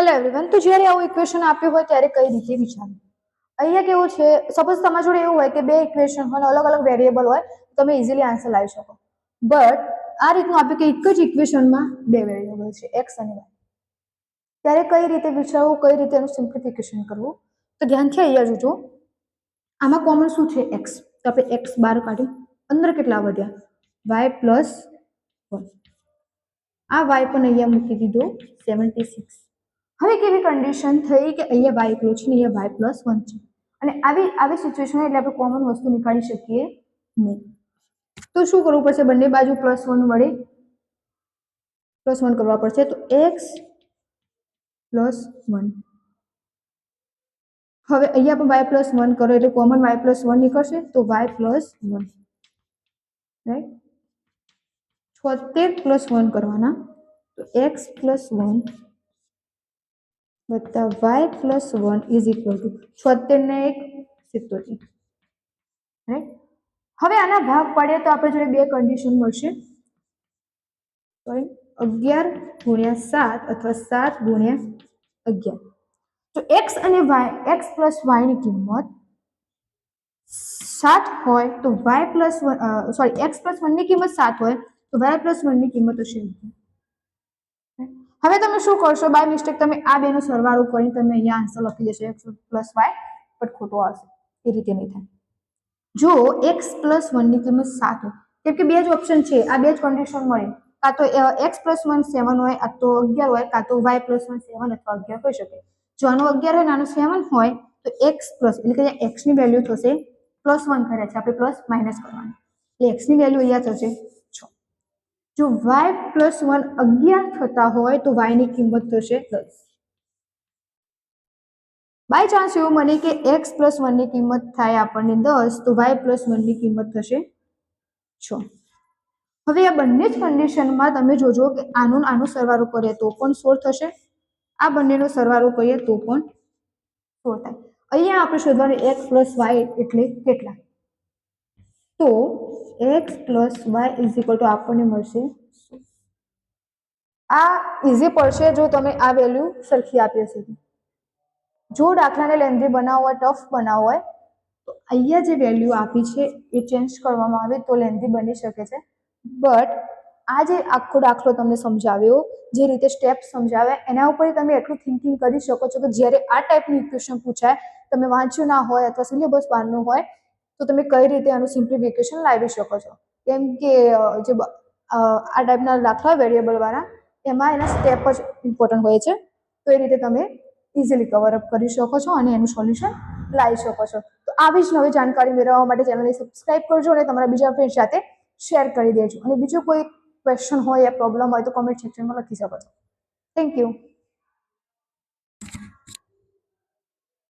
Hello everyone, તો જ્યારે આવું ઇક્વેશન આપ્યું હોય ત્યારે કઈ રીતે વિચારવું? અહીંયા કેવું છે, સપોઝ તમારા જોડે એવું હોય કે બે ઇક્વેશન હોય, અલગ અલગ વેરિયેબલ હોય, તમે ઇઝીલી આન્સર લાવી શકો. બટ આ રીતનું આપ્યું કે એક જ ઇક્વેશનમાં બે વેરિયેબલ છે એક્સ અને વાય, ત્યારે કઈ રીતે વિચારવું, કઈ રીતે એનું સિમ્પ્લિફિકેશન કરવું? તો ધ્યાનથી અહીંયા જોજો. આમાં કોમન શું છે? એક્સ. તો આપણે એક્સ બહાર કાઢી, અંદર કેટલા વધ્યા? Y plus 1. આ વાય પણ અહીંયા મૂકી દીધો 76. હવે કેવી કન્ડિશન થઈ કે અહીંયા વાય એકલો છે ને અહીંયા વાય પ્લસ 1 છે, અને આવી સિચ્યુએશન એટલે આપણે કોમન વસ્તુ નીકાળી શકીએ નહીં. તો શું કરવું પડશે? બંને બાજુ +1 વડે +1 કરવા પડશે. તો એક્સ પ્લસ 1. હવે અહીંયા પણ વાય પ્લસ 1 કરો એટલે કોમન વાય પ્લસ 1 નીકળશે, તો વાય પ્લસ 1, રાઈટ. 76 પ્લસ 1 કરવાના, તો એક્સ પ્લસ 1 વત્તા y plus 1 is equal to 76 ને 1 77, રાઈટ. હવે આના ભાગ પાડીએ તો આપણે જોડે બે કન્ડિશન મળશે, સોરી 11 ગુણ્યા 7 અથવા 7 ગુણ્યા 11. તો એક્સ અને વાય, એક્સ પ્લસ વાય ની કિંમત 7 હોય તો y plus 1 sorry x plus 1 ની કિંમત 7 હોય તો વાય પ્લસ 1 ની કિંમત હશે 11. હવે તમે શું કરશો? બાય મિસ્ટેક તમે આ બેનો સરવાળો કરીને તમે અહીંયા આન્સર લખી દેશો એક્સ પ્લસ વાય, બટ ખોટો આવશે. એ રીતે નહીં થાય. જો એક્સ પ્લસ 1 ની કિંમત 7 હોય, કેમ કે બે જ ઓપ્શન છે, આ બે જ કન્ડિશન મળે, કાં તો એક્સ પ્લસ 1 7 હોય, કાં તો 11 હોય, કાં તો વાય પ્લસ 1 7 અથવા 11 હોઈ શકે. જો આનો 11 હોય, નાનો 7 હોય, તો એક્સ પ્લસ એટલે કે એક્સ ની વેલ્યુ થશે +1 કર્યા છે આપણે, પ્લસ માઇનસ કરવાનું, એટલે એક્સ ની વેલ્યુ અહીંયા થશે 6. જો વાય પ્લસ 1 11 થતા હોય તો વાય ની કિંમત થશે 10. બાય ચાન્સ એવું બને કે એક્સ પ્લસ 1 ની કિંમત થાય આપણને 10, તો વાય પ્લસ 1 ની કિંમત થશે 6. હવે આ બંને જ કન્ડિશનમાં તમે જોજો કે આનો સરવાળો કરીએ તો પણ 16 થશે, આ બંનેનો સરવાળો કરીએ તો પણ 16 થાય. અહીંયા આપણે શોધવાનું એક્સ પ્લસ વાય એટલે કેટલા? તો x plus y is equal to આપણને મળશે, આ ઇઝી પડશે જો તમે આ વેલ્યુ સરખી આપી હશે. જો દાખલાને લેન્ધી બનાવવો હોય, ટફ બનાવવો હોય, તો અહીંયા જે વેલ્યુ આપી છે એ ચેન્જ કરવામાં આવે તો લેન્ધી બની શકે છે. બટ આ જે આખો દાખલો તમને સમજાવ્યો, જે રીતે સ્ટેપ સમજાવ્યા, એના ઉપર તમે એટલું થિંકિંગ કરી શકો છો કે જ્યારે આ ટાઈપનું ઇક્વેશન પૂછાય, તમે વાંચ્યું ના હોય અથવા સિલેબસ બહારનું હોય, તો તમે કઈ રીતે આનું સિમ્પ્લિફિકેશન લાવી શકો છો. કેમ કે જે આ ટાઈપના દાખલા વેરિયેબલ વાળા, એમાં એના સ્ટેપ જ ઇમ્પોર્ટન્ટ હોય છે. તો એ રીતે તમે ઇઝીલી કવર અપ કરી શકો છો અને એનું સોલ્યુશન લાવી શકો છો. તો આવી જ નવી જાણકારી મેળવવા માટે ચેનલને સબસ્ક્રાઇબ કરજો અને તમારા બીજા ફ્રેન્ડ સાથે શેર કરી દેજો. અને બીજો કોઈ ક્વેશ્ચન હોય યા પ્રોબ્લેમ હોય તો કોમેન્ટ સેક્શનમાં લખી શકો છો. Thank you.